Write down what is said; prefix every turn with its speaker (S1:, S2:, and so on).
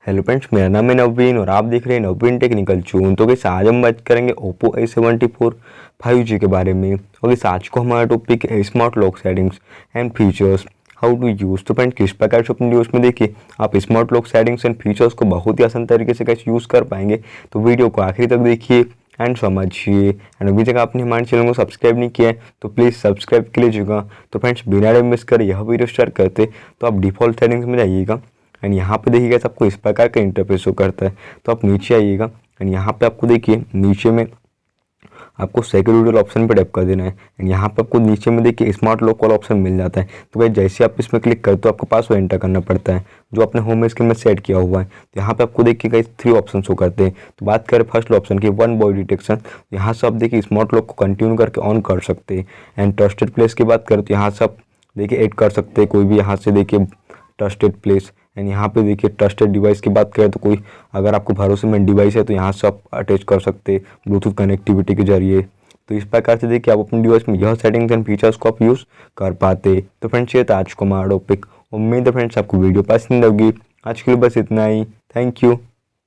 S1: Hello friends, मेरा नाम है नवीन और आप देख रहे हैं नवीन टेक्निकल चून। तो गाइस आज हम बात करेंगे Oppo A74 5G के बारे में। और गाइस आज को हमारा टॉपिक है smart lock settings and features, how to use. तो फ्रेंड्स किस प्रकार से अपने यूज़ में देखिए आप smart lock settings and features को बहुत ही आसान तरीके से कैसे यूज़ कर पाएंगे। तो वीडियो को आखिरी तक देखिए एंड समझिए। एंड अभी तक आपने हमारे चैनल को सब्सक्राइब नहीं किया है तो प्लीज़ सब्सक्राइब कर लीजिएगा। तो फ्रेंड्स बिना टाइम वेस्ट कर यह वीडियो स्टार्ट करते तो आप डिफ़ॉल्ट सेटिंग्स में जाइएगा एंड यहाँ पे देखिएगा आपको इस प्रकार का इंटरफेस शो करता है। तो आप नीचे आइएगा एंड यहाँ पे आपको देखिए नीचे में आपको सिक्योरिटी ऑप्शन पे टैप कर देना है एंड यहाँ पे आपको नीचे में देखिए स्मार्ट लॉक वाला ऑप्शन मिल जाता है। तो भाई जैसे आप इसमें क्लिक करते हो आपको पासवर्ड एंटर करना पड़ता है जो आपने होम स्क्रीन में सेट किया हुआ है। तो यहाँ पे आपको देखिए गाइस 3 ऑप्शन शो करते हैं। तो बात करें फर्स्ट ऑप्शन की वन बॉडी डिटेक्शन, यहाँ से आप देखिए स्मार्ट लॉक को कंटिन्यू करके ऑन कर सकते हैं। एंड ट्रस्टेड प्लेस की बात करें तो यहाँ से आप देखिए ऐड कर सकते हैं कोई भी, यहाँ से देखिए ट्रस्टेड प्लेस। एंड यहाँ पे देखिए ट्रस्टेड डिवाइस की बात करें तो कोई अगर आपको भरोसेमंद डिवाइस है तो यहाँ से आप अटैच कर सकते हैं ब्लूटूथ कनेक्टिविटी के जरिए। तो इस प्रकार से देखिए आप अपने डिवाइस में यह सेटिंग्स एंड फीचर्स को आप यूज़ कर पाते। तो फ्रेंड्स ये था आज को हमारा टॉपिक। उम्मीद है फ्रेंड्स आपको वीडियो पसंद होगी। आज के लिए बस इतना ही। Thank you.